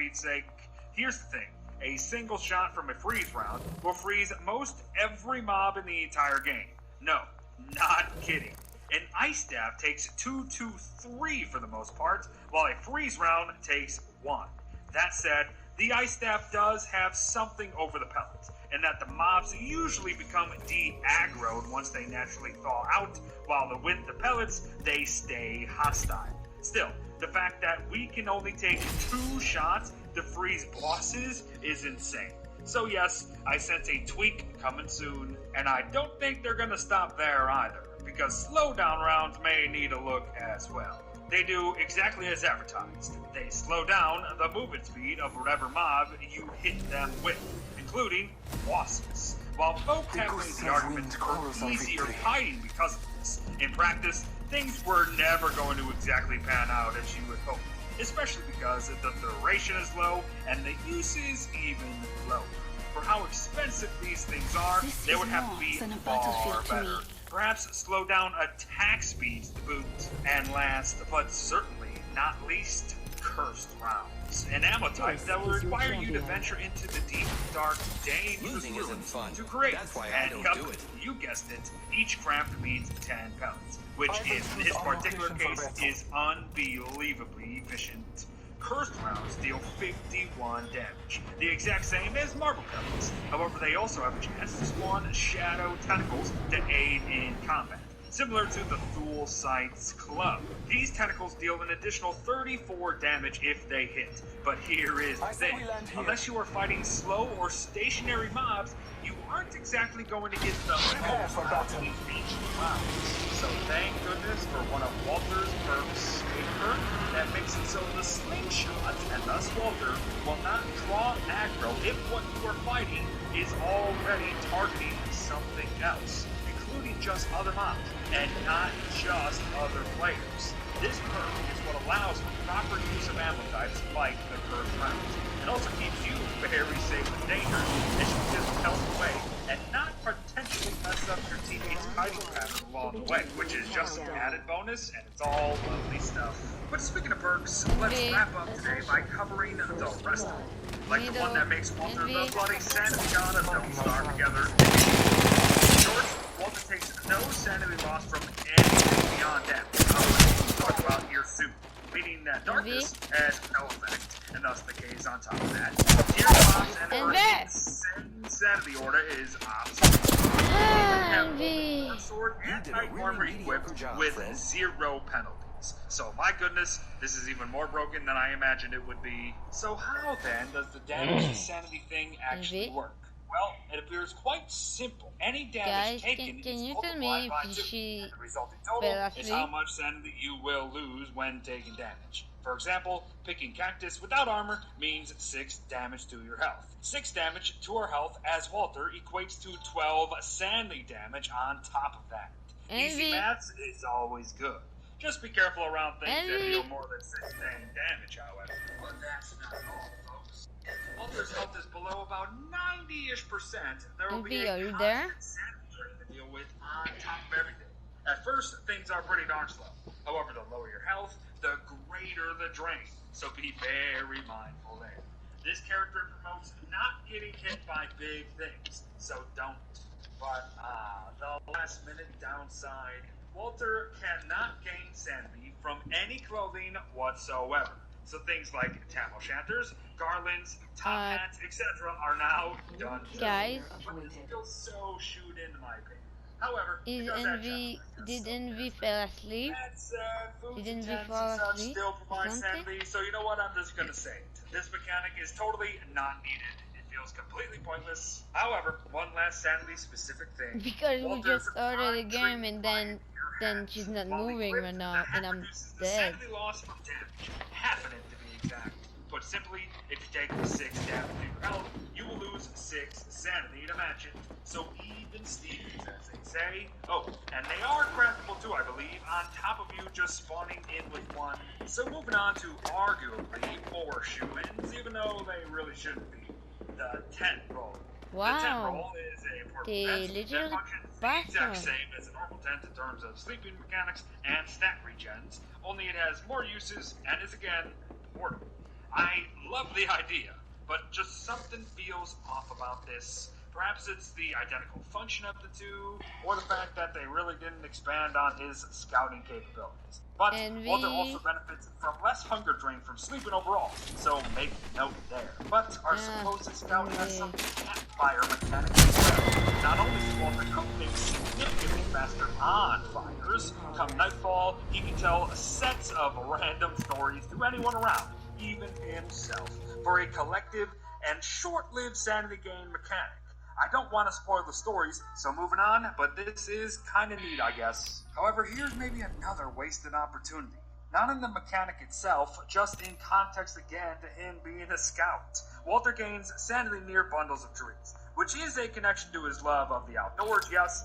Pete's sake. Here's the thing. A single shot from a freeze round will freeze most every mob in the entire game. No, not kidding. An ice staff takes 2 to 3 for the most part, while a freeze round takes 1. That said, the ice staff does have something over the pellets, in that the mobs usually become de-aggroed once they naturally thaw out, while with the pellets, they stay hostile. Still, the fact that we can only take 2 shots to freeze bosses is insane. So yes, I sense a tweak coming soon, and I don't think they're gonna stop there either, because slowdown rounds may need a look as well. They do exactly as advertised. They slow down the movement speed of whatever mob you hit them with, including bosses. While folk have made the argument for easier fighting because of this, in practice, things were never going to exactly pan out as you would hope, especially because the duration is low and the use is even lower. For how expensive these things are, they would have to be far better. Perhaps slow down attack speeds to boot, and last, but certainly not least, cursed rounds. An ammo type that will require you to venture into the deep, dark, dangerous ruins to create. And you guessed it, each craft means 10 pellets, which in this particular case is unbelievably efficient. Cursed rounds deal 51 damage, the exact same as marble pellets. However, they also have a chance to spawn shadow tentacles to aid in combat, similar to the Thule Sight's club. These tentacles deal an additional 34 damage if they hit. But here is the thing. Unless you are fighting slow or stationary mobs, you aren't exactly going to get the most out of these ancient rounds. So thank goodness for one of Walter's perks, a perk that makes it so the slingshot, and thus Walter, will not draw aggro if what you are fighting is already targeting something else, including just other mobs, and not just other players. This perk is what allows for proper use of ammo types like the cursed rounds, and also keeps you very safe from danger as you just health away and not potentially mess up your teammate's fighting pattern along the way, which is just an added bonus, and it's all lovely stuff. But speaking of perks, let's wrap up today by covering the rest of them. Like the one that makes Walter the bloody sanity god of Don't Starve together. In short, Walter takes no sanity loss from anything beyond death. We'll talk about here soon, meaning that darkness has no effect, and thus the K's on top of that. Tier bombs and insanity order is optional. Sword and tight armor equipped with 0 penalties. So my goodness, this is even more broken than I imagined it would be. So how then does the damage insanity thing actually work? Well, it appears quite simple. Any damage taken is multiplied by 2, and the resulting total is how much sanity you will lose when taking damage. For example, picking cactus without armor means 6 damage to your health. 6 damage to our health as Walter equates to 12 sanity damage on top of that. Easy maths is always good. Just be careful around things that deal more than 6 damage, however. But that's not all, folks. If Walter's health is below about 90-ish%, there will be a constant sanity drain to deal with on top of everything. At first, things are pretty darn slow. However, the lower your health, the greater the drain. So be very mindful there. This character promotes not getting hit by big things, so don't. But the last minute downside, Walter cannot gain sanity from any clothing whatsoever. So things like tam o' shanters, garlands, top hats, etc. are now done. Guys, but this feels so shoot into my opinion. However, did Envy fall asleep? Did Envy fall asleep still provide sanity, so you know what, I'm just gonna say it. This mechanic is totally not needed. It feels completely pointless. However, one last sanity specific thing. Because we just started the game and then she's not moving right now and I'm dead. Sanity loss from damage, half of it to be exact. Put simply, if you take 6 damage to your health, you will lose 6 sanity to match it. So even Stevens, as they say. Oh, and they are craftable too, I believe, on top of you just spawning in with 1. So moving on to arguably more shoo-ins, even though they really shouldn't be. The tent roll. Wow. The tent roll is a portable tent that functions the exact same as a normal tent in terms of sleeping mechanics and stat regens, only it has more uses and is again portable. I love the idea, but just something feels off about this. Perhaps it's the identical function of the two, or the fact that they really didn't expand on his scouting capabilities. But Walter also benefits from less hunger drain from sleeping overall, so make note there. But our supposed scout has some campfire mechanics as well. Not only can Walter cook things significantly faster on fires, come nightfall, he can tell sets of random stories to anyone around, even himself, for a collective and short-lived sanity gain mechanic. I don't want to spoil the stories, so moving on, but this is kind of neat, I guess. However, here's maybe another wasted opportunity. Not in the mechanic itself, just in context again to him being a scout. Walter gains sanity near bundles of trees, which is a connection to his love of the outdoors, yes,